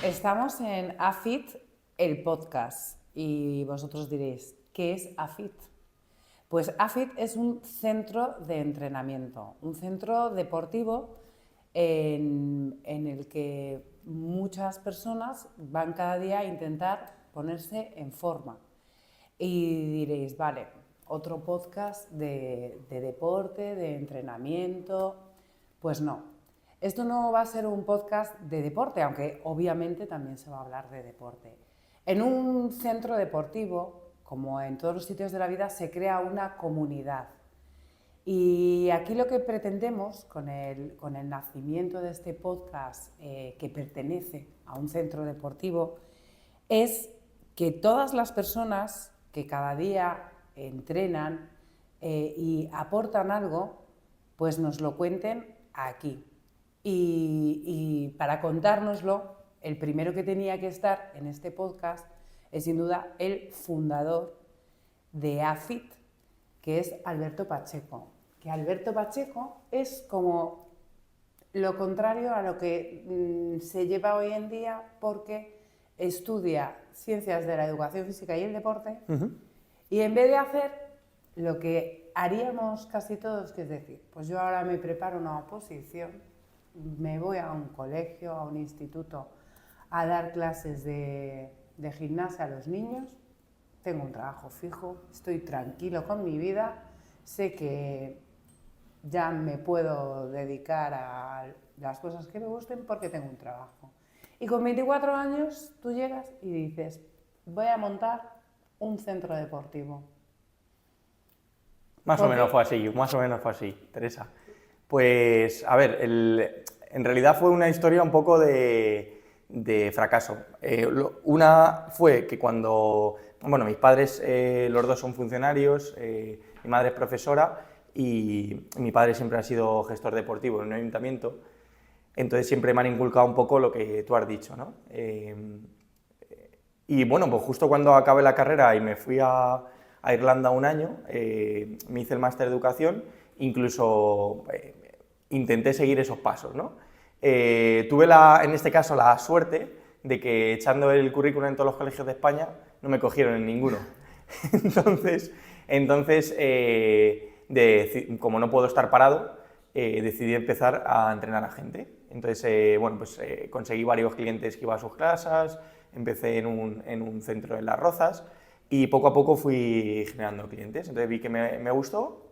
Estamos en AFIT, el podcast, y vosotros diréis, ¿qué es AFIT? Pues AFIT es un centro de entrenamiento, un centro deportivo en el que muchas personas van cada día a intentar ponerse en forma. Y diréis, vale, otro podcast de deporte, de entrenamiento. Pues no, esto no va a ser un podcast de deporte, aunque obviamente también se va a hablar de deporte. En un centro deportivo, como en todos los sitios de la vida, se crea una comunidad. Y aquí lo que pretendemos con el nacimiento de este podcast, que pertenece a un centro deportivo, es que todas las personas que cada día entrenan y aportan algo, pues nos lo cuenten aquí. Y para contárnoslo, el primero que tenía que estar en este podcast es sin duda el fundador de AFIT, que es Alberto Pacheco. Que Alberto Pacheco es como lo contrario a lo que se lleva hoy en día, porque estudia ciencias de la educación física y el deporte, y en vez de hacer lo que haríamos casi todos, que es decir, pues yo ahora me preparo una oposición, me voy a un colegio, a un instituto, a dar clases de gimnasia a los niños, tengo un trabajo fijo, estoy tranquilo con mi vida, sé que ya me puedo dedicar a las cosas que me gusten porque tengo un trabajo. Y con 24 años tú llegas y dices, voy a montar un centro deportivo. Más o menos fue así, Teresa. Pues, a ver, en realidad fue una historia un poco de fracaso. Una fue que cuando, bueno, mis padres, los dos son funcionarios, mi madre es profesora y mi padre siempre ha sido gestor deportivo en un ayuntamiento, entonces siempre me han inculcado un poco lo que tú has dicho, ¿no? Y bueno, pues justo cuando acabé la carrera y me fui a Irlanda un año, me hice el máster de educación, incluso intenté seguir esos pasos, ¿no? Tuve en este caso la suerte de que echando el currículum en todos los colegios de España no me cogieron en ninguno. entonces como no puedo estar parado, decidí empezar a entrenar a gente. Entonces, bueno, pues conseguí varios clientes que iban a sus casas, empecé en un centro en Las Rozas y poco a poco fui generando clientes. Entonces vi que me gustó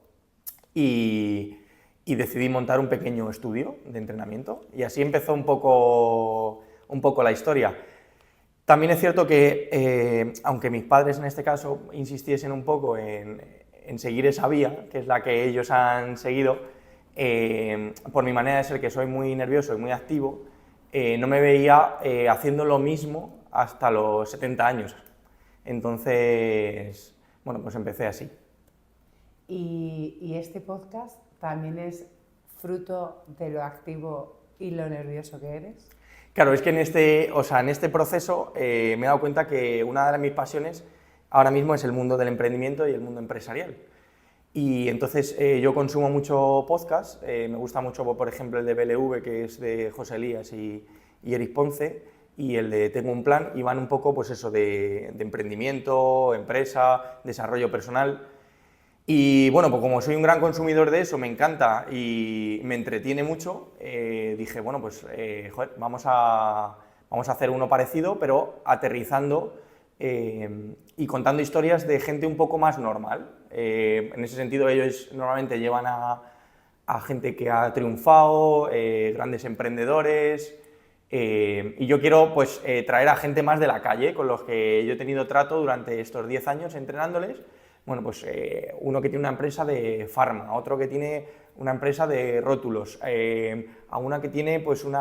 y decidí montar un pequeño estudio de entrenamiento y así empezó un poco la historia. También es cierto que, aunque mis padres en este caso insistiesen un poco en seguir esa vía, que es la que ellos han seguido, por mi manera de ser, que soy muy nervioso y muy activo, no me veía haciendo lo mismo hasta los 70 años. Entonces, bueno, pues empecé así. Y este podcast también es fruto de lo activo y lo nervioso que eres. Claro, es que en este proceso me he dado cuenta que una de mis pasiones ahora mismo es el mundo del emprendimiento y el mundo empresarial. Y entonces yo consumo mucho podcast, me gusta mucho, por ejemplo, el de BLV, que es de José Elías y Eric Ponce, y el de Tengo un Plan, y van un poco pues eso de emprendimiento, empresa, desarrollo personal. Y bueno, pues como soy un gran consumidor de eso, me encanta y me entretiene mucho, dije, bueno, pues joder, vamos a hacer uno parecido, pero aterrizando y contando historias de gente un poco más normal. En ese sentido, ellos normalmente llevan a gente que ha triunfado, grandes emprendedores, y yo quiero pues traer a gente más de la calle, con los que yo he tenido trato durante estos 10 años entrenándoles. Bueno, pues uno que tiene una empresa de farma, otro que tiene una empresa de rótulos, a una que tiene pues un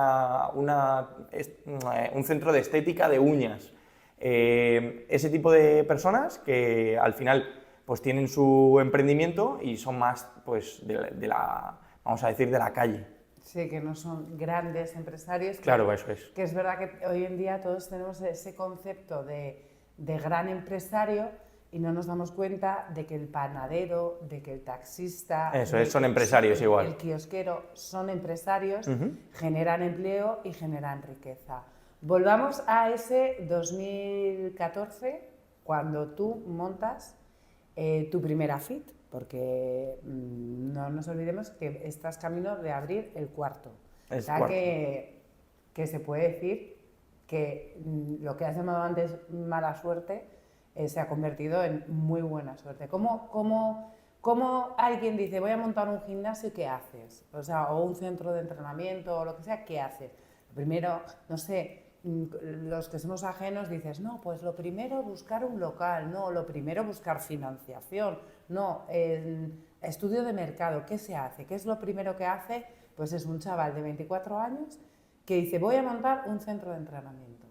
centro de estética de uñas. Ese tipo de personas que al final pues tienen su emprendimiento y son más pues vamos a decir, de la calle. Sí, que no son grandes empresarios. Claro, eso es. Que es verdad que hoy en día todos tenemos ese concepto de gran empresario y no nos damos cuenta de que el panadero, de que el taxista... Eso es, son empresarios igual. El kiosquero son empresarios, generan empleo y generan riqueza. Volvamos a ese 2014, cuando tú montas tu primera FIT, porque no nos olvidemos que estás camino de abrir el cuarto. O sea que se puede decir que lo que has llamado antes mala suerte se ha convertido en muy buena suerte. ¿Cómo alguien dice, voy a montar un gimnasio, qué haces? O sea, o un centro de entrenamiento o lo que sea, ¿qué haces? Primero, no sé, los que somos ajenos dices, no, pues lo primero buscar un local, no, lo primero buscar financiación, no, estudio de mercado, ¿qué se hace? ¿Qué es lo primero que hace? Pues es un chaval de 24 años que dice, voy a montar un centro de entrenamiento.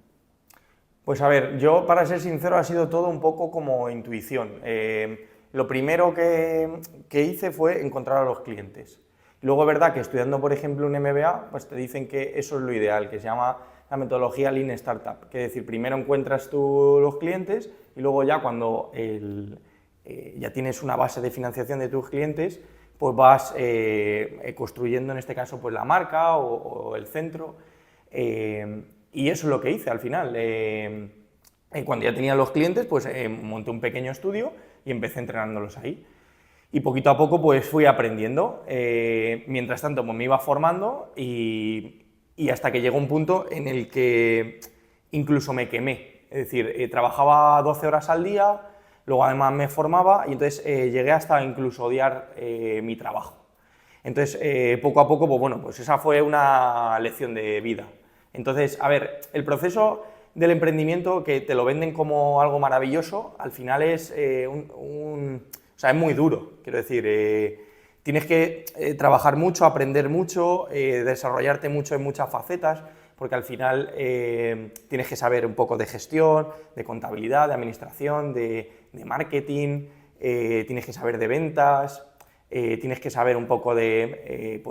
Pues a ver, yo para ser sincero ha sido todo un poco como intuición. Lo primero que hice fue encontrar a los clientes. Luego es verdad que estudiando, por ejemplo, un MBA, pues te dicen que eso es lo ideal, que se llama la metodología Lean Startup, que es decir, primero encuentras tú los clientes y luego ya cuando ya tienes una base de financiación de tus clientes, pues vas construyendo en este caso pues la marca o el centro, y eso es lo que hice al final. Cuando ya tenía los clientes, pues monté un pequeño estudio y empecé entrenándolos ahí. Y poquito a poco pues fui aprendiendo, mientras tanto pues, me iba formando y hasta que llegó un punto en el que incluso me quemé, es decir, trabajaba 12 horas al día, luego además me formaba y entonces llegué hasta incluso odiar mi trabajo. Entonces poco a poco, pues bueno, pues esa fue una lección de vida. Entonces, a ver, el proceso del emprendimiento, que te lo venden como algo maravilloso, al final es o sea, es muy duro, quiero decir, tienes que trabajar mucho, aprender mucho, desarrollarte mucho en muchas facetas, porque al final tienes que saber un poco de gestión, de contabilidad, de administración, de marketing, tienes que saber de ventas, tienes que saber un poco de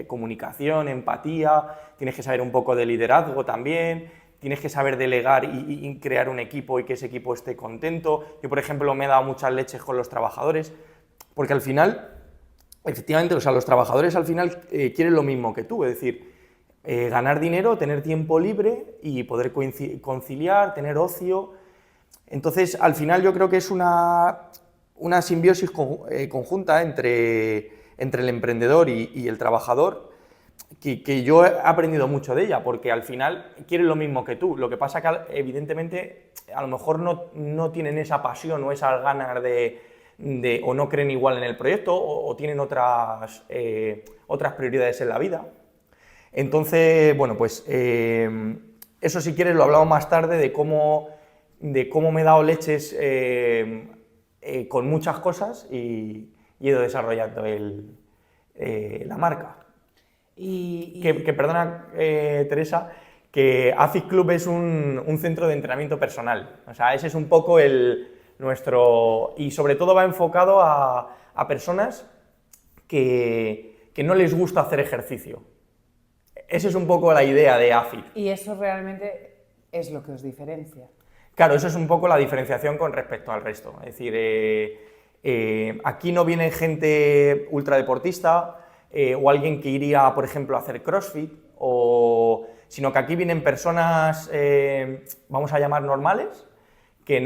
comunicación, empatía, tienes que saber un poco de liderazgo también, tienes que saber delegar y crear un equipo y que ese equipo esté contento. Yo, por ejemplo, me he dado muchas leches con los trabajadores, porque al final, efectivamente, o sea, los trabajadores al final quieren lo mismo que tú, es decir, ganar dinero, tener tiempo libre y poder conciliar, tener ocio. Entonces, al final yo creo que es una simbiosis conjunta entre el emprendedor y el trabajador, que yo he aprendido mucho de ella, porque al final quieren lo mismo que tú. Lo que pasa que, evidentemente, a lo mejor no tienen esa pasión o esas ganas o no creen igual en el proyecto o tienen otras prioridades en la vida. Entonces, bueno, pues eso si quieres lo hablamos más tarde de cómo me he dado leches con muchas cosas y he ido desarrollando la marca. Que perdona, Teresa, que AFIT Club es un centro de entrenamiento personal. O sea, ese es un poco nuestro... Y sobre todo va enfocado a personas que no les gusta hacer ejercicio. Esa es un poco la idea de AFIT. Y eso realmente es lo que os diferencia. Claro, eso es un poco la diferenciación con respecto al resto. Es decir, aquí no viene gente ultradeportista, o alguien que iría, por ejemplo, a hacer CrossFit, sino que aquí vienen personas, vamos a llamar normales, que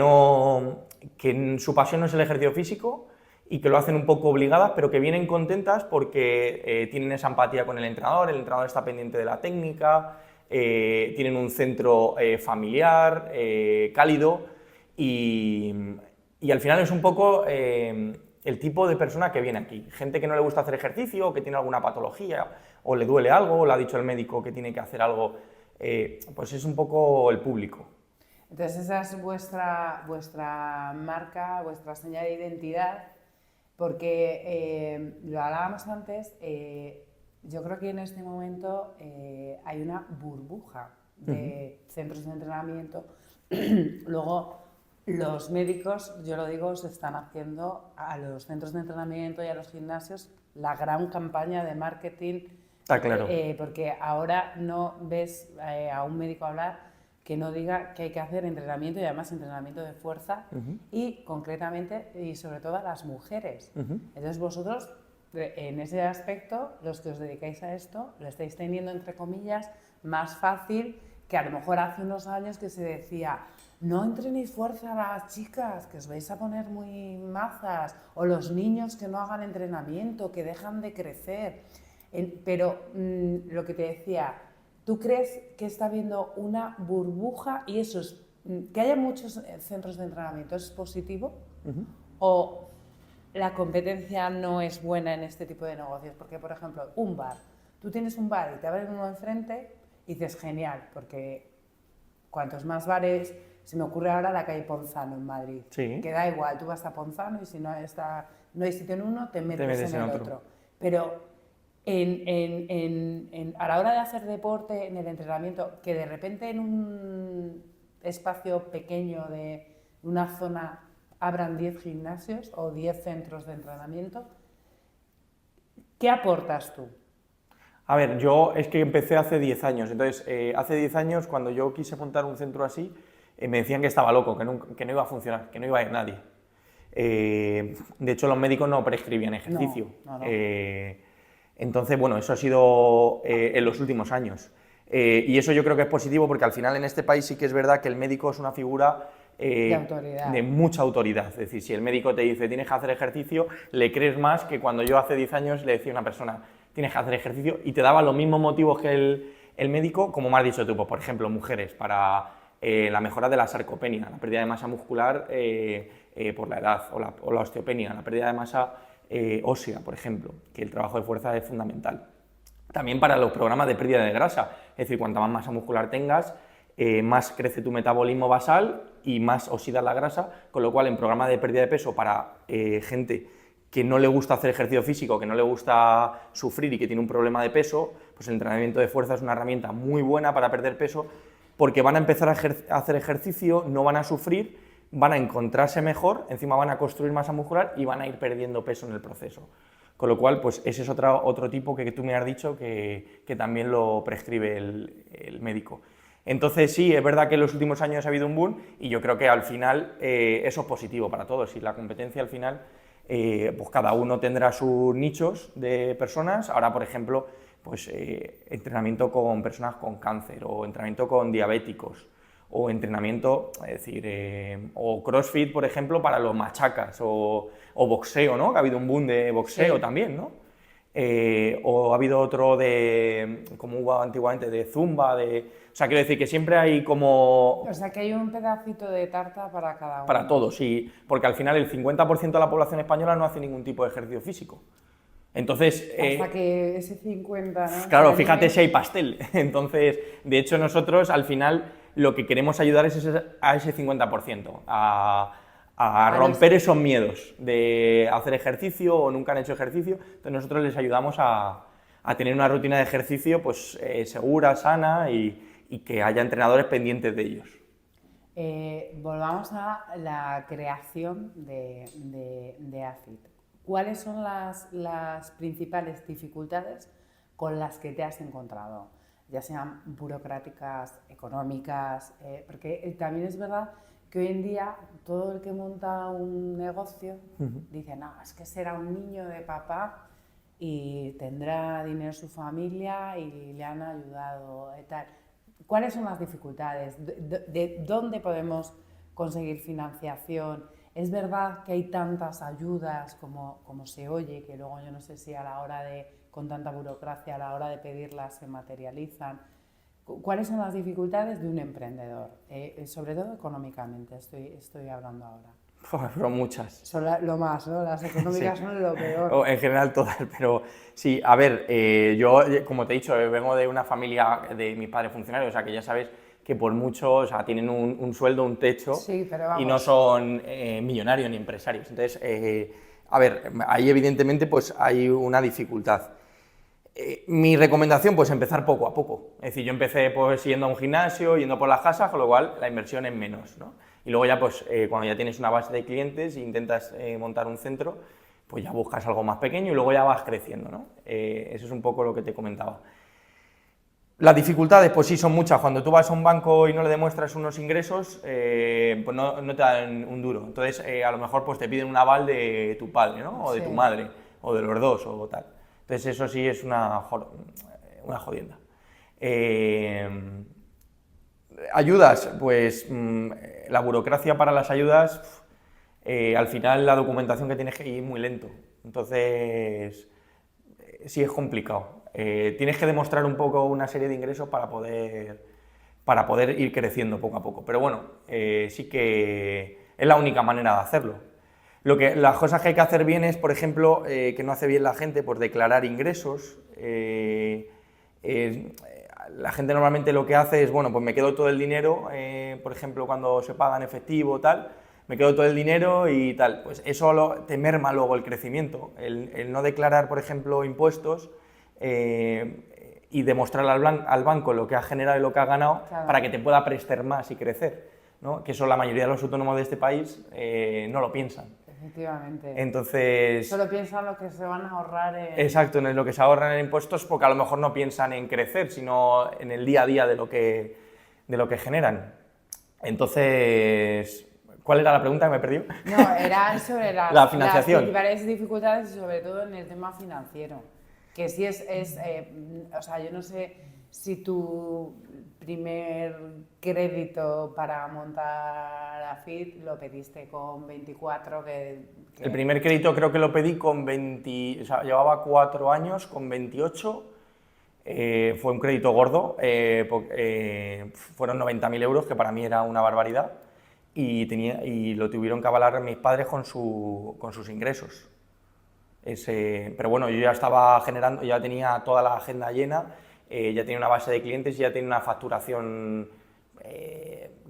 su pasión no es el ejercicio físico y que lo hacen un poco obligadas, pero que vienen contentas porque tienen esa empatía con el entrenador está pendiente de la técnica, tienen un centro familiar, cálido y al final es un poco... el tipo de persona que viene aquí, gente que no le gusta hacer ejercicio, o que tiene alguna patología, o le duele algo, o le ha dicho el médico que tiene que hacer algo, pues es un poco el público. Entonces esa es vuestra marca, vuestra señal de identidad, porque lo hablábamos antes, yo creo que en este momento hay una burbuja de centros de entrenamiento, luego... Los médicos, yo lo digo, se están haciendo a los centros de entrenamiento y a los gimnasios la gran campaña de marketing. Está claro. Porque ahora no ves a un médico hablar que no diga que hay que hacer entrenamiento y además entrenamiento de fuerza y concretamente y sobre todo a las mujeres. Entonces vosotros, en ese aspecto, los que os dedicáis a esto, lo estáis teniendo, entre comillas, más fácil que a lo mejor hace unos años que se decía, no entrenéis fuerza a las chicas, que os vais a poner muy mazas, o los niños que no hagan entrenamiento, que dejan de crecer. Pero lo que te decía, ¿tú crees que está habiendo una burbuja y eso es, que haya muchos centros de entrenamiento es positivo? ¿O la competencia no es buena en este tipo de negocios? Porque, por ejemplo, un bar, tú tienes un bar y te abren uno enfrente y dices, genial, porque cuantos más bares, se me ocurre ahora la calle Ponzano en Madrid, Sí. que da igual, tú vas a Ponzano y si no, no hay sitio en uno, te metes en el otro. Pero a la hora de hacer deporte, en el entrenamiento, que de repente en un espacio pequeño de una zona abran 10 gimnasios o 10 centros de entrenamiento, ¿qué aportas tú? A ver, yo es que empecé hace 10 años, entonces hace 10 años cuando yo quise montar un centro así, me decían que estaba loco, que no iba a funcionar, que no iba a ir nadie. De hecho, los médicos no prescribían ejercicio. No. Entonces, bueno, eso ha sido en los últimos años. Y eso yo creo que es positivo porque al final en este país sí que es verdad que el médico es una figura de mucha autoridad. Es decir, si el médico te dice tienes que hacer ejercicio, le crees más que cuando yo hace 10 años le decía a una persona tienes que hacer ejercicio y te daba los mismos motivos que el médico, como me has dicho tú, pues, por ejemplo, mujeres, para la mejora de la sarcopenia, la pérdida de masa muscular por la edad, o la osteopenia, la pérdida de masa ósea, por ejemplo, que el trabajo de fuerza es fundamental. También para los programas de pérdida de grasa, es decir, cuanta más masa muscular tengas, más crece tu metabolismo basal y más oxidas la grasa, con lo cual en programas de pérdida de peso para gente que no le gusta hacer ejercicio físico, que no le gusta sufrir y que tiene un problema de peso, pues el entrenamiento de fuerza es una herramienta muy buena para perder peso, porque van a empezar a hacer ejercicio, no van a sufrir, van a encontrarse mejor, encima van a construir masa muscular y van a ir perdiendo peso en el proceso. Con lo cual, pues ese es otro tipo que tú me has dicho que también lo prescribe el médico. Entonces sí, es verdad que en los últimos años ha habido un boom y yo creo que al final eso es positivo para todos. Y la competencia al final, pues cada uno tendrá sus nichos de personas. Ahora, por ejemplo, pues entrenamiento con personas con cáncer o entrenamiento con diabéticos o entrenamiento, es decir, o crossfit, por ejemplo, para los machacas o boxeo, ¿no? Que ha habido un boom de boxeo también, ¿no? O ha habido otro de, como hubo antiguamente, de zumba, o sea, quiero decir que siempre hay como... O sea, que hay un pedacito de tarta para cada uno. Para todos, sí, porque al final el 50% de la población española no hace ningún tipo de ejercicio físico. Entonces... Hasta que ese 50, ¿no? Claro, fíjate si hay pastel. Entonces, de hecho, nosotros al final lo que queremos ayudar es a ese 50%, a romper esos miedos de hacer ejercicio o nunca han hecho ejercicio. Entonces nosotros les ayudamos a tener una rutina de ejercicio pues, segura, sana y que haya entrenadores pendientes de ellos. Volvamos a la creación de AFIT. ¿Cuáles son las principales dificultades con las que te has encontrado? Ya sean burocráticas, económicas, porque también es verdad que hoy en día todo el que monta un negocio dice, no, es que será un niño de papá y tendrá dinero su familia y le han ayudado y tal. ¿Cuáles son las dificultades? ¿De dónde podemos conseguir financiación? Es verdad que hay tantas ayudas como se oye, que luego yo no sé si a la hora con tanta burocracia, a la hora de pedirlas se materializan. ¿Cuáles son las dificultades de un emprendedor? Sobre todo económicamente, estoy hablando ahora. Pero muchas. Son lo más, ¿no? Las económicas sí. Son lo peor. O en general todas, pero sí, a ver, yo, como te he dicho, vengo de una familia de mis padres funcionarios, o sea que ya sabes que por mucho, o sea, tienen un sueldo, un techo, sí, pero vamos. Y no son millonarios ni empresarios. Entonces, a ver, ahí evidentemente pues hay una dificultad. Mi recomendación, pues empezar poco a poco. Es decir, yo empecé pues yendo a un gimnasio, yendo por las casas, con lo cual la inversión es menos, ¿no? Y luego ya pues cuando ya tienes una base de clientes e intentas montar un centro, pues ya buscas algo más pequeño y luego ya vas creciendo, ¿no? Eso es un poco lo que te comentaba. Las dificultades, pues sí, son muchas. Cuando tú vas a un banco y no le demuestras unos ingresos, pues no te dan un duro. Entonces, a lo mejor pues te piden un aval de tu padre, ¿no? O de tu madre, o de los dos, o tal. Entonces, eso sí es una jodienda. ayudas, pues la burocracia para las ayudas, al final la documentación que tienes que ir muy lento. Entonces, sí es complicado. Tienes que demostrar un poco una serie de ingresos para poder ir creciendo poco a poco. Pero bueno, sí que es la única manera de hacerlo. Las cosas que hay que hacer bien es, por ejemplo, que no hace bien la gente, pues declarar ingresos. La gente normalmente lo que hace es, bueno, pues me quedo todo el dinero, por ejemplo, cuando se paga en efectivo, tal, me quedo todo el dinero y tal. Pues eso te merma luego el crecimiento. El no declarar, por ejemplo, impuestos y demostrar al banco lo que ha generado y lo que ha ganado, claro, para que te pueda prestar más y crecer, ¿no? Que eso la mayoría de los autónomos de este país no lo piensan. Efectivamente. Entonces... Solo piensan lo que se van a ahorrar en... Exacto, en lo que se ahorran en impuestos, porque a lo mejor no piensan en crecer, sino en el día a día de lo que generan. Entonces, ¿cuál era la pregunta que me perdió? No, era sobre la financiación. Las principales dificultades y sobre todo en el tema financiero. Que sí o sea, yo no sé si tu primer crédito para montar AFIT lo pediste con 24, El primer crédito creo que lo pedí con 20, o sea, llevaba 4 años, con 28, fue un crédito gordo, fueron 90.000 euros, que para mí era una barbaridad, y lo tuvieron que avalar mis padres con sus ingresos. Pero bueno, yo ya estaba generando, ya tenía toda la agenda llena, ya tenía una base de clientes y ya tenía una facturación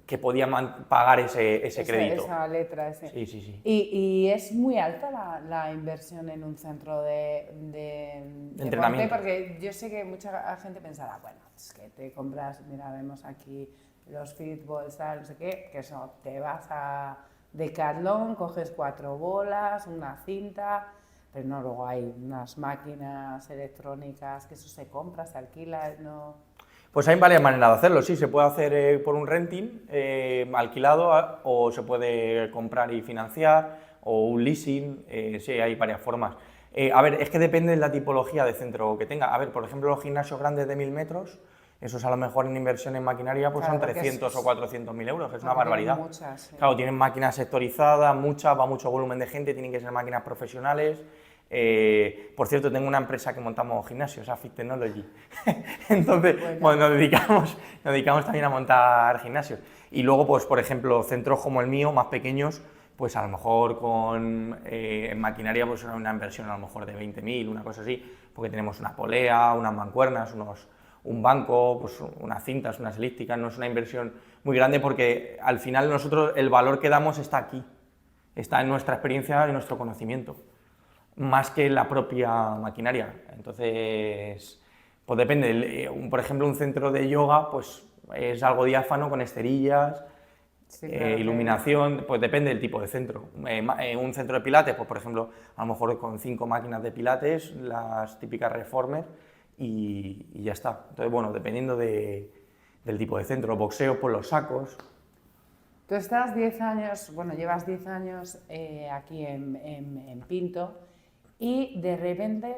que podía pagar ese crédito. Esa letra, Sí, sí, sí. ¿Y es muy alta la inversión en un centro de entrenamiento? Porque yo sé que mucha gente pensará, bueno, es que te compras, mira, vemos aquí los fitballs, no sé qué, que eso, te vas a Decathlon, coges 4 bolas, una cinta... Pero no, luego hay unas máquinas electrónicas que eso se compra, se alquila, no... Pues hay varias maneras de hacerlo, sí, se puede hacer por un renting alquilado, o se puede comprar y financiar, o un leasing, sí, hay varias formas. A ver, es que depende de la tipología de centro que tenga. A ver, por ejemplo, los gimnasios grandes de 1.000 metros, esos a lo mejor en inversión en maquinaria pues claro, son 300 o 400.000 euros, es una barbaridad. Muchas, sí. Claro, tienen máquinas sectorizadas, muchas, va mucho volumen de gente, tienen que ser máquinas profesionales. Por cierto, tengo una empresa que montamos gimnasios, AFIT Technology. Entonces, bueno, nos dedicamos también a montar gimnasios. Y luego, pues, por ejemplo, centros como el mío, más pequeños, pues a lo mejor con maquinaria, pues una inversión a lo mejor de 20.000, una cosa así, porque tenemos una polea, unas mancuernas, un banco, pues unas cintas, unas elípticas, no es una inversión muy grande porque al final nosotros el valor que damos está aquí, está en nuestra experiencia y nuestro conocimiento, más que en la propia maquinaria. Entonces, pues depende, por ejemplo un centro de yoga pues es algo diáfano con esterillas, sí, claro, iluminación, pues depende del tipo de centro. Un centro de pilates, pues por ejemplo, a lo mejor con 5 máquinas de pilates, las típicas reformer, y ya está. Entonces, bueno, dependiendo del tipo de centro, boxeo, pues los sacos. Tú estás 10 años, bueno, llevas 10 años aquí en Pinto, y de repente,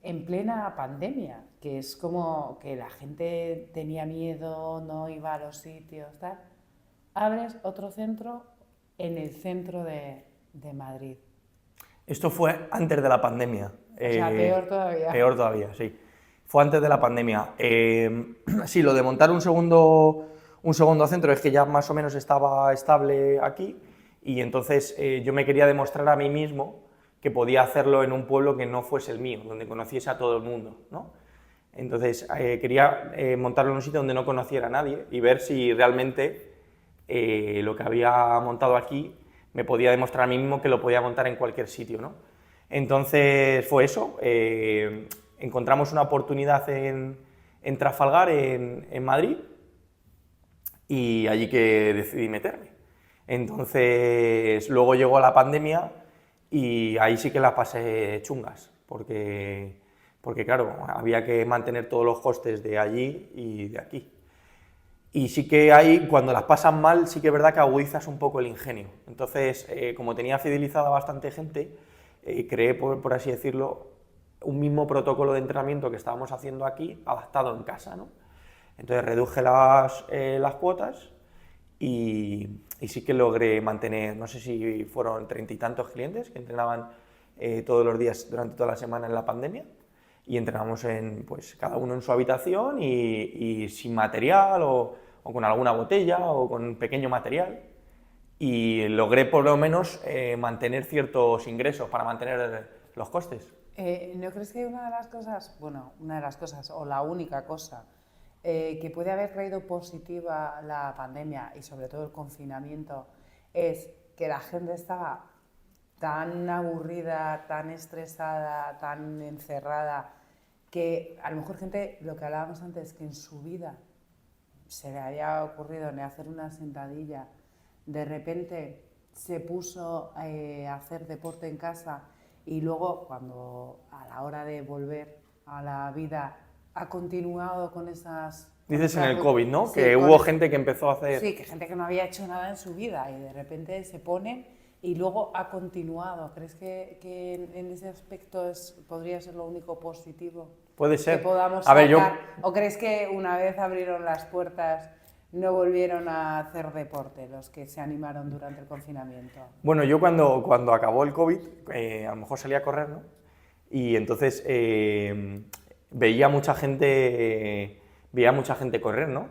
en plena pandemia, que es como que la gente tenía miedo, no iba a los sitios, tal, abres otro centro en el centro de Madrid. Esto fue antes de la pandemia. O sea, peor todavía. Peor todavía, sí. Fue antes de la pandemia. Sí, lo de montar un segundo centro es que ya más o menos estaba estable aquí, y entonces yo me quería demostrar a mí mismo que podía hacerlo en un pueblo que no fuese el mío, donde conociese a todo el mundo, ¿no? Entonces quería montarlo en un sitio donde no conociera a nadie y ver si realmente lo que había montado aquí me podía demostrar a mí mismo que lo podía montar en cualquier sitio, ¿no? Entonces fue eso, encontramos una oportunidad en Trafalgar, en Madrid, y allí que decidí meterme. Entonces luego llegó la pandemia y ahí sí que las pasé chungas, porque claro, había que mantener todos los costes de allí y de aquí. Y sí que ahí, cuando las pasan mal, sí que es verdad que agudizas un poco el ingenio. Entonces, como tenía fidelizada bastante gente, creé, por así decirlo, un mismo protocolo de entrenamiento que estábamos haciendo aquí, adaptado en casa, ¿no? Entonces reduje las cuotas y sí que logré mantener, no sé si fueron 30 y tantos clientes que entrenaban todos los días durante toda la semana en la pandemia, y entrenamos pues, cada uno en su habitación y sin material o con alguna botella o con pequeño material, y logré por lo menos mantener ciertos ingresos para mantener los costes. ¿No crees que una de las cosas, o la única cosa, que puede haber traído positiva la pandemia y sobre todo el confinamiento, es que la gente estaba tan aburrida, tan estresada, tan encerrada, que a lo mejor gente, lo que hablábamos antes, que en su vida se le había ocurrido ni hacer una sentadilla, de repente se puso a hacer deporte en casa y luego cuando a la hora de volver a la vida ha continuado con esas... Dices en el COVID, ¿no? Sí, que hubo gente que empezó a hacer... Sí, que gente que no había hecho nada en su vida y de repente se pone y luego ha continuado. ¿Crees que en ese aspecto podría ser lo único positivo Puede ser. que podamos A ver, sacar? ¿O crees que una vez abrieron las puertas no volvieron a hacer deporte los que se animaron durante el confinamiento? Bueno, yo cuando acabó el COVID, a lo mejor salí a correr, ¿no? Y entonces veía mucha gente correr, ¿no?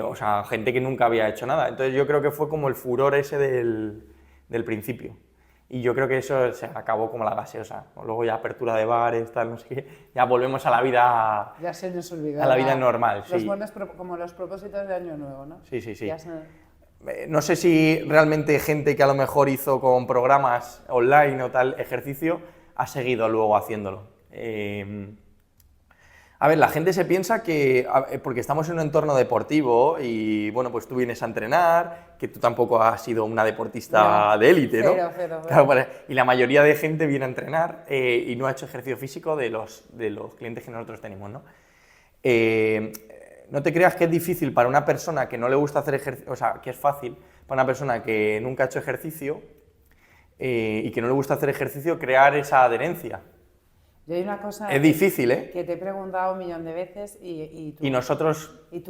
O sea, gente que nunca había hecho nada. Entonces yo creo que fue como el furor ese del principio. Y yo creo que eso se acabó como la gaseosa. Luego ya apertura de bares, tal, no sé qué, ya volvemos a la vida... Ya se nos olvidó. A la vida normal, sí. Como los propósitos de Año Nuevo, ¿no? Sí, sí, sí. Ya No sé si realmente gente que a lo mejor hizo con programas online o tal ejercicio ha seguido luego haciéndolo. A ver, la gente se piensa que, porque estamos en un entorno deportivo y, bueno, pues tú vienes a entrenar, que tú tampoco has sido una deportista de élite, ¿no? Cero. Claro, vale. Y la mayoría de gente viene a entrenar y no ha hecho ejercicio físico de los clientes que nosotros tenemos, ¿no? No te creas que es difícil para una persona que no le gusta hacer ejercicio, o sea, que es fácil para una persona que nunca ha hecho ejercicio y que no le gusta hacer ejercicio crear esa adherencia. Yo hay una cosa es difícil, ¿eh? que te he preguntado 1.000.000 de veces y tu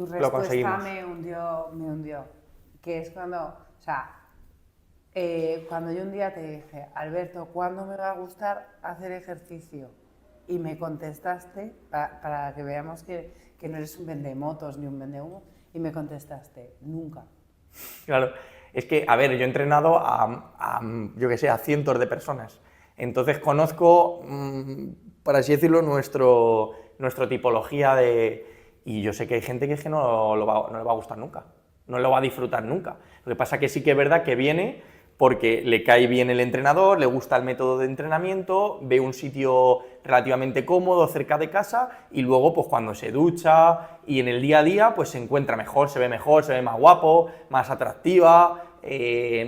respuesta lo conseguimos. me hundió, que es cuando yo un día te dije, Alberto, ¿cuándo me va a gustar hacer ejercicio? Y me contestaste, para que veamos que no eres un vendemotos ni un vendehumo, y me contestaste, nunca. Claro, es que, a ver, yo he entrenado yo que sé, a cientos de personas. Entonces conozco, por así decirlo, nuestra tipología y yo sé que hay gente que es que no le va a gustar nunca, no lo va a disfrutar nunca. Lo que pasa que sí que es verdad que viene porque le cae bien el entrenador, le gusta el método de entrenamiento, ve un sitio relativamente cómodo cerca de casa y luego pues cuando se ducha y en el día a día pues se encuentra mejor, se ve más guapo, más atractiva,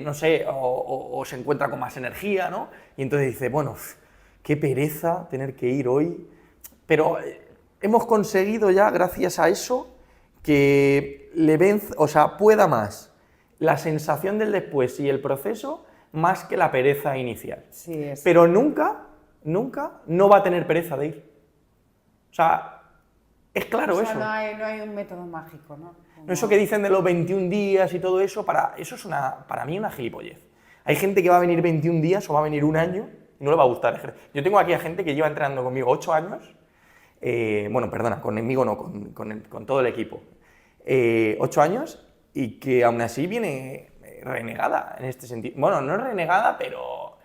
no sé, o se encuentra con más energía, ¿no? Y entonces dice, bueno, qué pereza tener que ir hoy, pero hemos conseguido ya, gracias a eso, que pueda más la sensación del después y el proceso más que la pereza inicial. Sí, pero nunca no va a tener pereza de ir. O sea, es claro eso. No hay un método mágico, ¿no? No, eso que dicen de los 21 días y todo eso, eso es para mí una gilipollez. Hay gente que va a venir 21 días o va a venir un año y no le va a gustar. Yo tengo aquí a gente que lleva entrenando conmigo 8 años, bueno, perdona, conmigo no, con todo el equipo, 8 años y que aún así viene renegada en este sentido. Bueno, no es renegada, pero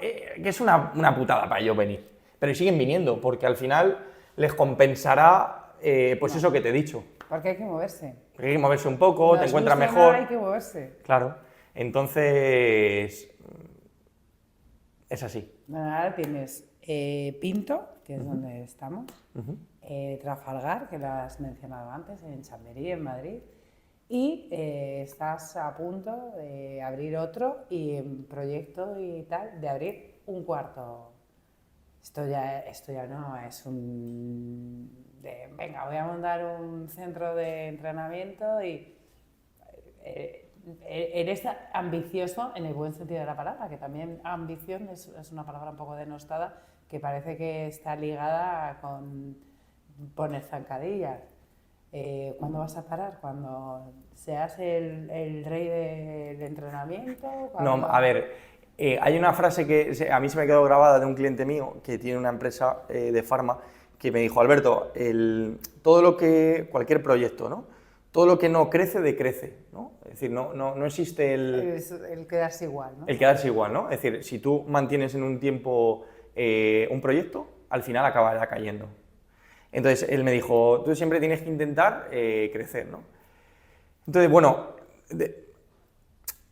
que es una putada para ellos venir. Pero siguen viniendo porque al final les compensará pues eso que te he dicho. Porque hay que moverse. Porque hay que moverse un poco, te encuentras mejor. Hay que moverse. Claro. Entonces, es así. Bueno, ahora tienes Pinto, que es donde estamos, Trafalgar, que lo has mencionado antes, en Chamberí, en Madrid, y estás a punto de abrir otro y en proyecto y tal, de abrir un cuarto. Esto ya no es venga, voy a montar un centro de entrenamiento y eres ambicioso en el buen sentido de la palabra, que también ambición es una palabra un poco denostada que parece que está ligada con poner zancadillas. ¿Cuándo vas a parar? ¿Cuando seas el rey del entrenamiento? No, a ver, hay una frase que a mí se me quedó grabada de un cliente mío que tiene una empresa de farma que me dijo, Alberto, cualquier proyecto, ¿no? Todo lo que no crece, decrece, ¿no? Es decir, no existe el quedarse igual, ¿no? el quedarse igual, ¿no? Es decir, si tú mantienes en un tiempo un proyecto, al final acabará cayendo. Entonces, él me dijo, tú siempre tienes que intentar crecer, ¿no? Entonces, bueno,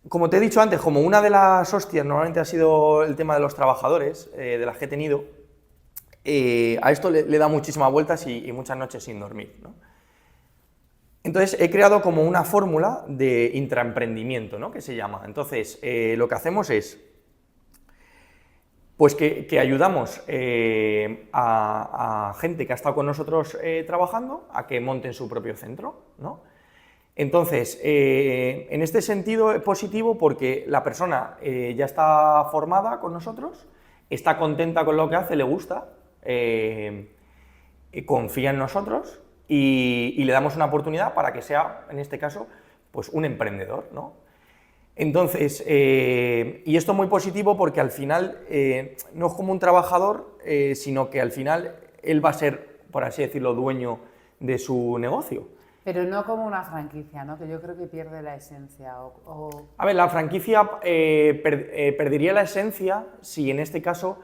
como te he dicho antes, como una de las hostias normalmente ha sido el tema de los trabajadores, de las que he tenido, a esto le da muchísimas vueltas y muchas noches sin dormir, ¿no? Entonces he creado como una fórmula de intraemprendimiento, ¿no? Que se llama. Entonces lo que hacemos es pues que ayudamos a gente que ha estado con nosotros trabajando a que monten su propio centro, ¿no? Entonces, en este sentido es positivo porque la persona ya está formada con nosotros, está contenta con lo que hace, le gusta, confía en nosotros y le damos una oportunidad para que sea, en este caso, pues un emprendedor, ¿no? Entonces, y esto es muy positivo porque al final no es como un trabajador, sino que al final él va a ser, por así decirlo, dueño de su negocio. Pero no como una franquicia, ¿no? Que yo creo que pierde la esencia. A ver, la franquicia perdería la esencia si en este caso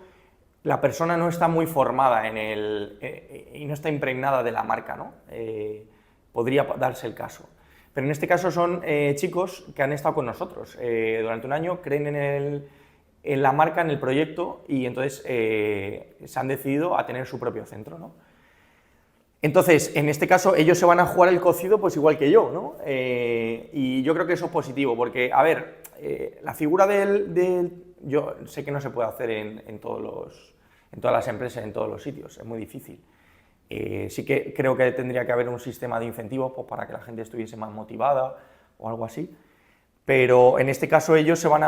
la persona no está muy formada y no está impregnada de la marca, ¿no? Podría darse el caso. Pero en este caso son chicos que han estado con nosotros durante un año, creen en la marca, en el proyecto y entonces se han decidido a tener su propio centro, ¿no? Entonces, en este caso, ellos se van a jugar el cocido pues igual que yo, ¿no? Y yo creo que eso es positivo, porque, a ver, la figura yo sé que no se puede hacer en todas las empresas, en todos los sitios, es muy difícil. Sí que creo que tendría que haber un sistema de incentivos pues, para que la gente estuviese más motivada o algo así, pero en este caso ellos se van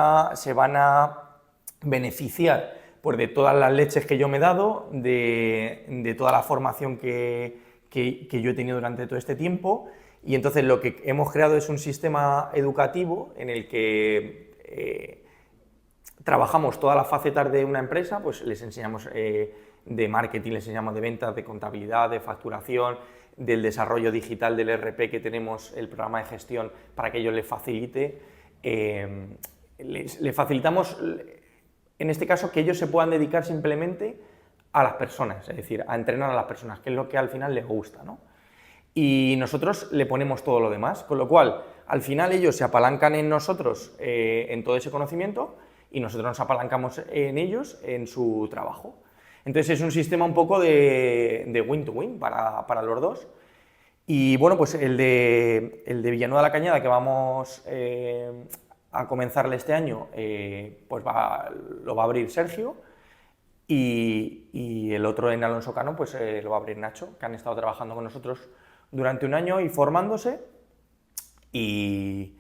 a beneficiar pues, de todas las leches que yo me he dado, de toda la formación que yo he tenido durante todo este tiempo, y entonces lo que hemos creado es un sistema educativo en el que trabajamos todas las facetas de una empresa, pues les enseñamos de marketing, les enseñamos de ventas, de contabilidad, de facturación, del desarrollo digital del ERP que tenemos, el programa de gestión, para que ellos les facilite. Les facilitamos, en este caso, que ellos se puedan dedicar simplemente a las personas, es decir, a entrenar a las personas, que es lo que al final les gusta, ¿no? Y nosotros le ponemos todo lo demás, con lo cual, al final ellos se apalancan en nosotros en todo ese conocimiento y nosotros nos apalancamos en ellos en su trabajo. Entonces es un sistema un poco de win-to-win para los dos. Y bueno, pues el de Villanueva de la Cañada, que vamos a comenzarle este año, pues lo va a abrir Sergio, y el otro en Alonso Cano pues lo va a abrir Nacho, que han estado trabajando con nosotros durante un año y formándose, y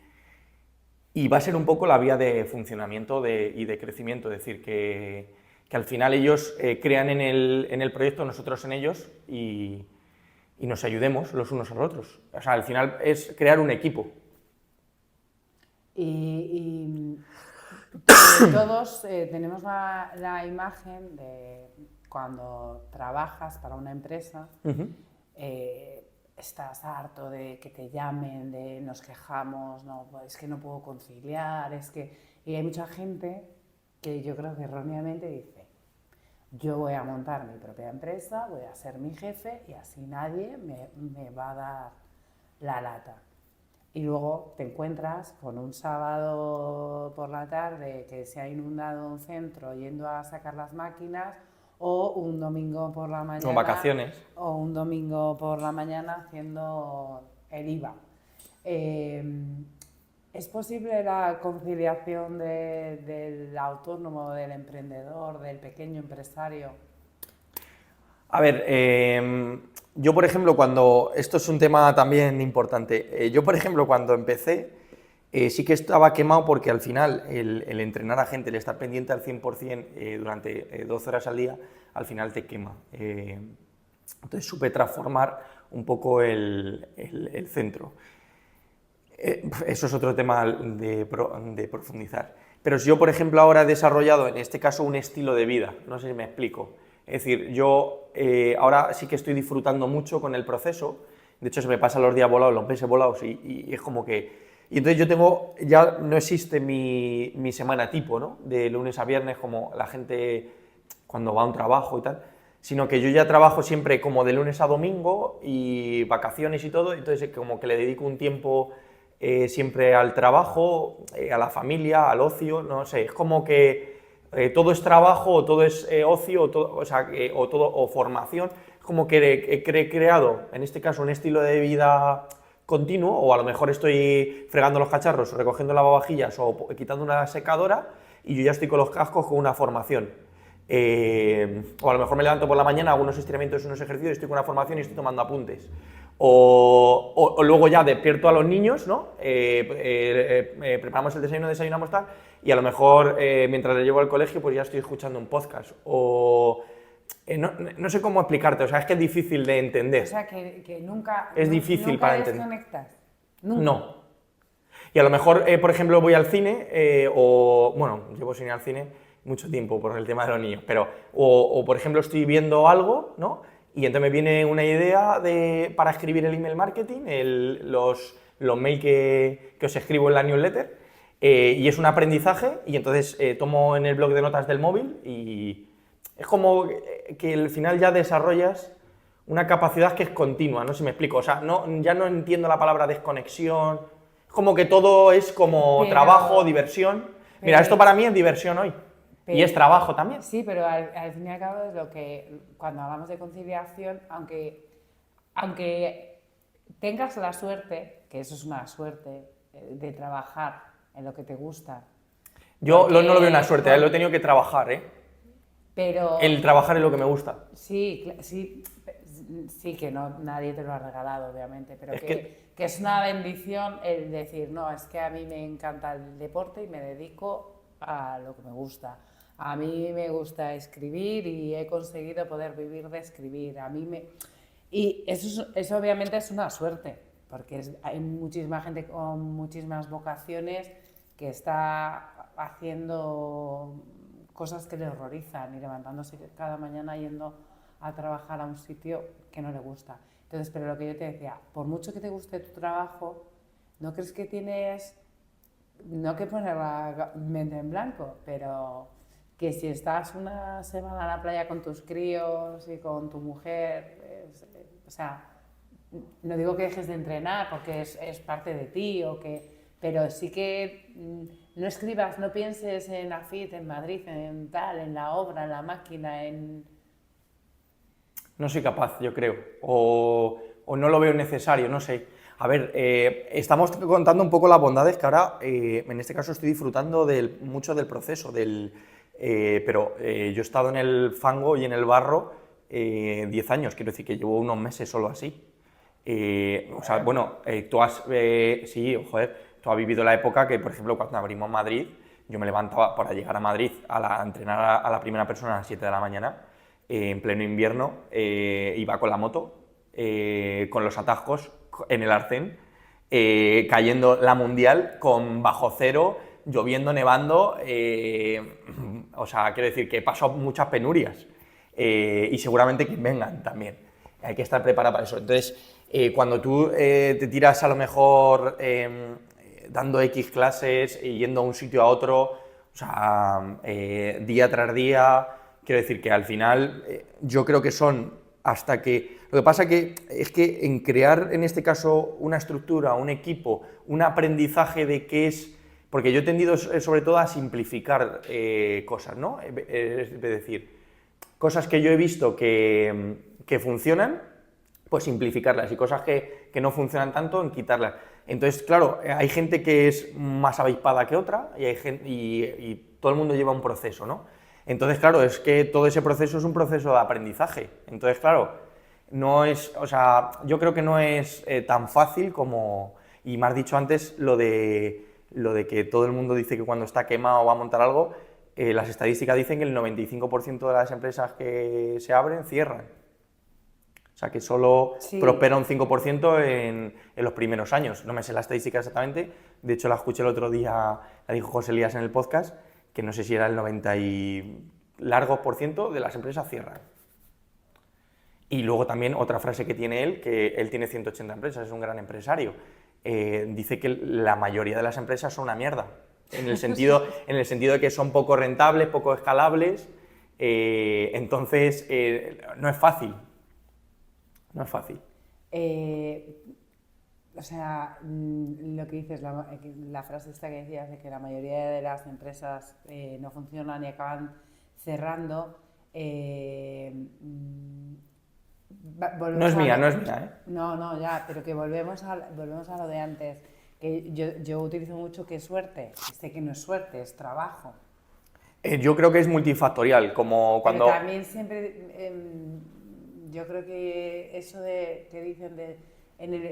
va a ser un poco la vía de funcionamiento y de crecimiento, es decir, que al final ellos crean en el proyecto, nosotros en ellos, y nos ayudemos los unos a los otros. O sea, al final es crear un equipo. Y todos tenemos la imagen de cuando trabajas para una empresa, estás harto de que te llamen, de nos quejamos, no, es que no puedo conciliar, y hay mucha gente que yo creo que erróneamente dice, yo voy a montar mi propia empresa, voy a ser mi jefe y así nadie me va a dar la lata. Y luego te encuentras con un sábado por la tarde que se ha inundado un centro yendo a sacar las máquinas, o un domingo por la mañana. Son vacaciones. O un domingo por la mañana haciendo el IVA. ¿Es posible la conciliación del autónomo, del emprendedor, del pequeño empresario? A ver, yo por ejemplo, esto es un tema también importante, yo por ejemplo cuando empecé sí que estaba quemado porque al final el entrenar a gente, el estar pendiente al 100% durante 12 horas al día, al final te quema. Entonces supe transformar un poco el centro. Eso es otro tema de profundizar. Pero si yo, por ejemplo, ahora he desarrollado, en este caso, un estilo de vida, no sé si me explico. Es decir, yo ahora sí que estoy disfrutando mucho con el proceso, de hecho se me pasan los días volados, los meses volados, y es como que... Y entonces yo tengo, ya no existe mi semana tipo, ¿no? De lunes a viernes, como la gente cuando va a un trabajo y tal, sino que yo ya trabajo siempre como de lunes a domingo y vacaciones y todo, entonces como que le dedico un tiempo siempre al trabajo, a la familia, al ocio, no sé, es como que todo es trabajo o todo es ocio o formación, es como que he creado, en este caso, un estilo de vida continuo, o a lo mejor estoy fregando los cacharros, recogiendo lavavajillas o quitando una secadora y yo ya estoy con los cascos con una formación. O a lo mejor me levanto por la mañana, hago unos estiramientos, unos ejercicios, estoy con una formación y estoy tomando apuntes. O luego ya despierto a los niños, ¿no? Preparamos el desayuno, desayunamos tal, y a lo mejor mientras les llevo al colegio pues ya estoy escuchando un podcast. No sé cómo explicarte, o sea, es que es difícil de entender. O sea, que nunca... Es difícil nunca para entender. desconectas. Nunca. No. Y a lo mejor, por ejemplo, voy al cine, bueno, llevo sin ir al cine mucho tiempo por el tema de los niños, pero, por ejemplo, estoy viendo algo, ¿no? Y entonces me viene una idea para escribir el email marketing, los mails que os escribo en la newsletter, y es un aprendizaje, y entonces tomo en el blog de notas del móvil, y es como que al final ya desarrollas una capacidad que es continua, no sé si me explico, o sea, ya no entiendo la palabra desconexión, es como que todo es como trabajo, diversión. Mira, esto para mí es diversión hoy. Y es trabajo también. Sí, pero al fin y al cabo es lo que, cuando hablamos de conciliación, aunque tengas la suerte, que eso es una suerte, de trabajar en lo que te gusta. Yo no lo veo una suerte, lo he tenido que trabajar, ¿eh? Pero... El trabajar es lo que me gusta. Sí, que no, nadie te lo ha regalado, obviamente, pero que es una bendición el decir, no, es que a mí me encanta el deporte y me dedico a lo que me gusta. A mí me gusta escribir y he conseguido poder vivir de escribir. Y eso obviamente es una suerte, porque hay muchísima gente con muchísimas vocaciones que está haciendo cosas que le horrorizan y levantándose cada mañana yendo a trabajar a un sitio que no le gusta. Entonces, pero lo que yo te decía, por mucho que te guste tu trabajo, ¿no crees que tienes, no que poner la mente en blanco, pero que si estás una semana en la playa con tus críos y con tu mujer, o sea, no digo que dejes de entrenar porque es parte de ti, pero sí que no escribas, no pienses en AFIT, en Madrid, en tal, en la obra, en la máquina, No soy capaz, yo creo, o no lo veo necesario, no sé. A ver, estamos contando un poco las bondades que ahora, en este caso, estoy disfrutando mucho del proceso, pero yo he estado en el fango y en el barro 10 años, quiero decir que llevo unos meses solo así. O sea, bueno, sí, joder, tú has vivido la época que, por ejemplo, cuando abrimos Madrid, yo me levantaba para llegar a Madrid a entrenar a la primera persona a las 7 de la mañana, en pleno invierno, iba con la moto, con los atascos en el arcén, cayendo la mundial con bajo cero, lloviendo, nevando, o sea, quiero decir que he pasado muchas penurias y seguramente que vengan también. Hay que estar preparado para eso. Entonces, cuando tú te tiras a lo mejor dando X clases y yendo a un sitio a otro, o sea, día tras día, quiero decir que al final yo creo que son hasta que... Lo que pasa es que en crear, en este caso, una estructura, un equipo, un aprendizaje de qué es... Porque yo he tendido sobre todo a simplificar cosas, ¿no? Es decir, cosas que yo he visto que funcionan, pues simplificarlas, y cosas que no funcionan tanto, en quitarlas. Entonces, claro, hay gente que es más avispada que otra y todo el mundo lleva un proceso, ¿no? Entonces, claro, es que todo ese proceso es un proceso de aprendizaje. Entonces, claro, no es, o sea, yo creo que no es tan fácil como, y me has dicho antes, lo de que todo el mundo dice que cuando está quemado va a montar algo, las estadísticas dicen que el 95% de las empresas que se abren cierran. O sea, que solo Sí. prospera un 5% en los primeros años. No me sé la estadística exactamente, de hecho la escuché el otro día, la dijo José Elías en el podcast, que no sé si era el 90 y largos por ciento de las empresas cierran. Y luego también otra frase que tiene él, que él tiene 180 empresas, es un gran empresario. Dice que la mayoría de las empresas son una mierda, en el sentido de que son poco rentables, poco escalables, entonces no es fácil. No es fácil. O sea, lo que dices, la frase esta que decías de que la mayoría de las empresas no funcionan y acaban cerrando. No es mía, ¿eh? No, ya, pero que volvemos a lo de antes. Que yo utilizo mucho que suerte. Sé que no es suerte, es trabajo. Yo creo que es multifactorial, como cuando... Pero también siempre, yo creo que eso de que dicen de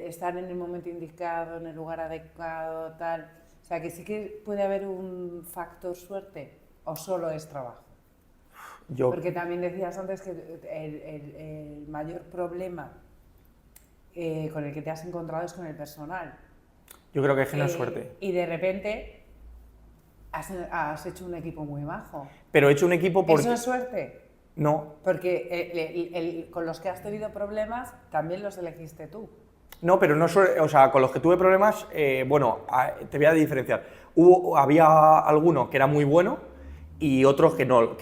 estar en el momento indicado, en el lugar adecuado, tal, o sea, que sí que puede haber un factor suerte o solo es trabajo. Porque también decías antes que el mayor problema con el que te has encontrado es con el personal. Yo creo que es que no es suerte. Y de repente has hecho un equipo muy majo. Pero he hecho un equipo porque... ¿Eso es suerte? No. Porque con los que has tenido problemas también los elegiste tú. No, pero no, o sea, con los que tuve problemas, bueno, te voy a diferenciar. Había alguno que era muy bueno y otros que no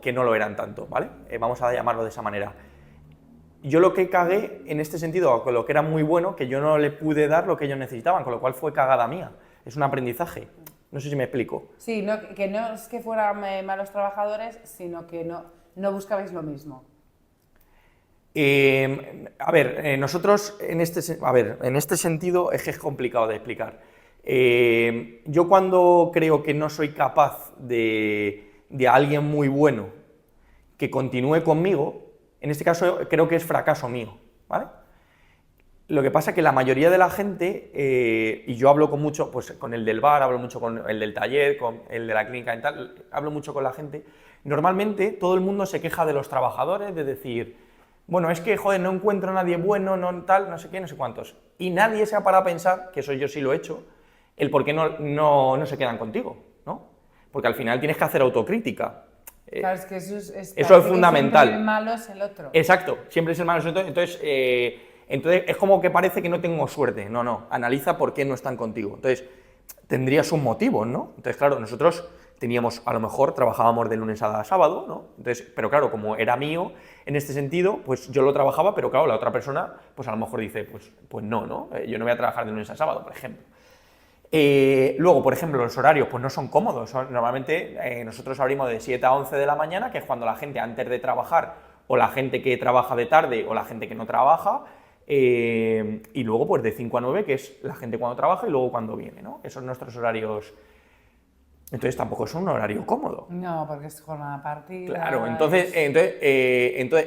lo eran tanto, ¿vale? Vamos a llamarlo de esa manera. Yo lo que cagué en este sentido, con lo que era muy bueno, que yo no le pude dar lo que ellos necesitaban, con lo cual fue cagada mía. Es un aprendizaje. No sé si me explico. Sí, que no es que fueran malos trabajadores, sino que no buscabais lo mismo. A ver, nosotros en este sentido es que es complicado de explicar. Yo cuando creo que no soy capaz de alguien muy bueno que continúe conmigo, en este caso creo que es fracaso mío, ¿vale? Lo que pasa es que la mayoría de la gente, y yo hablo con mucho, pues con el del bar, hablo mucho con el del taller, con el de la clínica dental, hablo mucho con la gente, normalmente todo el mundo se queja de los trabajadores, de decir, bueno, es que, joder, no encuentro a nadie bueno, no tal, no sé qué, no sé cuántos. Y nadie se ha parado a pensar, que eso yo sí lo he hecho, el por qué no se quedan contigo, ¿no? Porque al final tienes que hacer autocrítica. Claro, es que eso es fundamental. El malo es el otro. Exacto, siempre es el malo es el otro. Entonces es como que parece que no tengo suerte. No, analiza por qué no están contigo. Entonces, tendrías un motivo, ¿no? Entonces, claro, nosotros teníamos, a lo mejor, trabajábamos de lunes a sábado, ¿no? Entonces, pero claro, como era mío, en este sentido, pues yo lo trabajaba, pero claro, la otra persona, pues a lo mejor dice, pues no, yo no voy a trabajar de lunes a sábado, por ejemplo. Luego, por ejemplo, los horarios pues no son cómodos. Normalmente nosotros abrimos de 7 a 11 de la mañana, que es cuando la gente antes de trabajar, o la gente que trabaja de tarde, o la gente que no trabaja, y luego pues de 5 a 9, que es la gente cuando trabaja y luego cuando viene, ¿no? Esos son nuestros horarios. Entonces tampoco es un horario cómodo. No, porque es jornada partida. Claro, entonces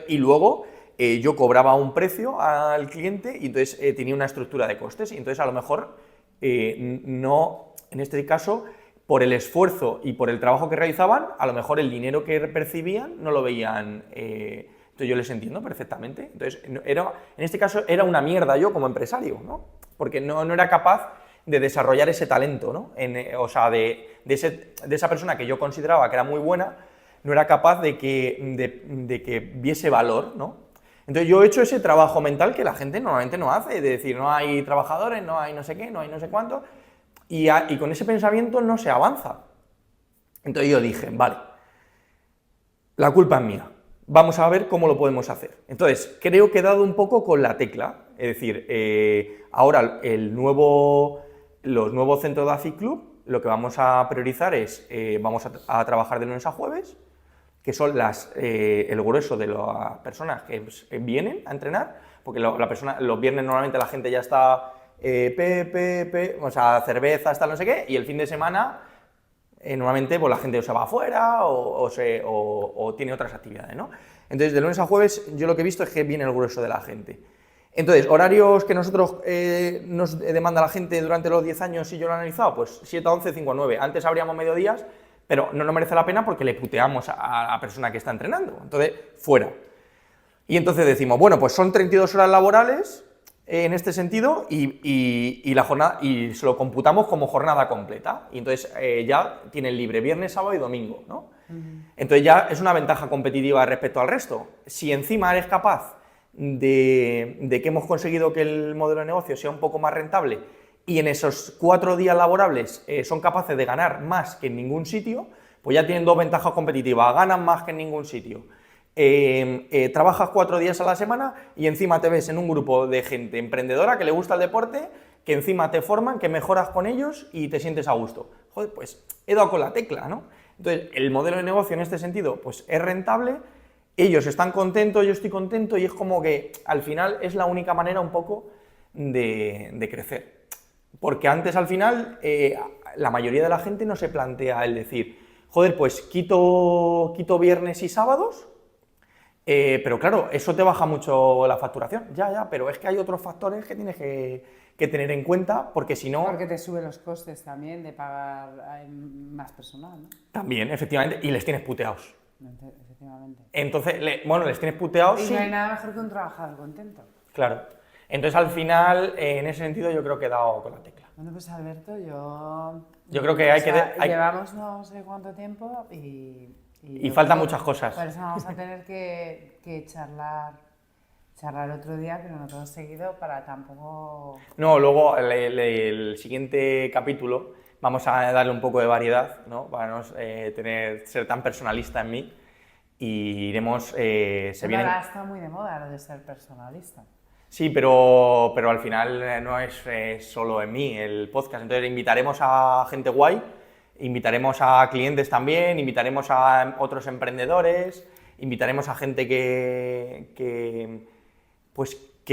y luego yo cobraba un precio al cliente y entonces tenía una estructura de costes y entonces a lo mejor no, en este caso, por el esfuerzo y por el trabajo que realizaban, a lo mejor el dinero que percibían no lo veían. Entonces yo les entiendo perfectamente. Entonces, en este caso era una mierda yo como empresario, ¿no? Porque no era capaz de desarrollar ese talento, ¿no? O sea, de esa persona que yo consideraba que era muy buena, no era capaz de que viese valor, ¿no? Entonces yo he hecho ese trabajo mental que la gente normalmente no hace, de decir, no hay trabajadores, no hay no sé qué, no hay no sé cuánto, y con ese pensamiento no se avanza. Entonces yo dije, vale, la culpa es mía, vamos a ver cómo lo podemos hacer. Entonces creo que he dado un poco con la tecla, es decir, ahora los nuevos centros de AFIT Club, lo que vamos a priorizar es, vamos a trabajar de lunes a jueves, que son el grueso de las personas que vienen a entrenar, porque los viernes normalmente la gente ya está o sea, cervezas, tal, no sé qué, y el fin de semana normalmente pues, la gente o se va afuera o tiene otras actividades, ¿no? Entonces, de lunes a jueves yo lo que he visto es que viene el grueso de la gente. Entonces, horarios que nosotros nos demanda la gente durante los 10 años, y yo lo he analizado, pues 7 a 11, 5 a 9. Antes abríamos mediodías, pero no nos merece la pena porque le puteamos a la persona que está entrenando. Entonces, fuera. Y entonces decimos, bueno, pues son 32 horas laborales en este sentido y la jornada, y se lo computamos como jornada completa. Y entonces ya tienen libre viernes, sábado y domingo, ¿no? Entonces ya es una ventaja competitiva respecto al resto. Si encima eres capaz de que hemos conseguido que el modelo de negocio sea un poco más rentable y en esos 4 días laborables son capaces de ganar más que en ningún sitio, pues ya tienen 2 ventajas competitivas, ganan más que en ningún sitio. Trabajas 4 días a la semana y encima te ves en un grupo de gente emprendedora que le gusta el deporte, que encima te forman, que mejoras con ellos y te sientes a gusto. Joder, pues he dado con la tecla, ¿no? Entonces, el modelo de negocio en este sentido, pues es rentable, ellos están contentos, yo estoy contento y es como que al final es la única manera un poco de crecer. Porque antes al final la mayoría de la gente no se plantea el decir, joder, pues quito viernes y sábados, pero claro, eso te baja mucho la facturación, ya, pero es que hay otros factores que tienes que tener en cuenta, porque si no... Porque te suben los costes también de pagar a más personal, ¿no? También, efectivamente, y les tienes puteados. Efectivamente. Entonces, bueno, les tienes puteados, Y sí. no hay nada mejor que un trabajador contento. Claro. Entonces, al final, en ese sentido, yo creo que he dado con la tecla. Bueno, pues Alberto, yo creo que hay que... llevamos no sé cuánto tiempo y faltan muchas cosas. Por eso vamos a tener que charlar otro día, pero no todo seguido, para tampoco... No, luego el siguiente capítulo vamos a darle un poco de variedad, ¿no? Para no ser tan personalista en mí, y iremos... Ahora está muy de moda lo de ser personalista. Sí, pero al final no es solo en mí el podcast, entonces invitaremos a gente guay, invitaremos a clientes también, invitaremos a otros emprendedores, invitaremos a gente que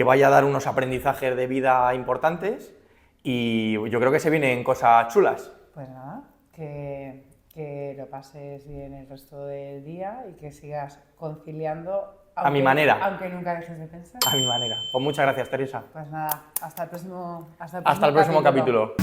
vaya a dar unos aprendizajes de vida importantes, y yo creo que se vienen cosas chulas. Pues nada, que lo pases bien el resto del día y que sigas conciliando a mi manera. Aunque nunca dejes de pensar. A mi manera. Pues muchas gracias, Teresa. Pues nada, hasta el próximo capítulo.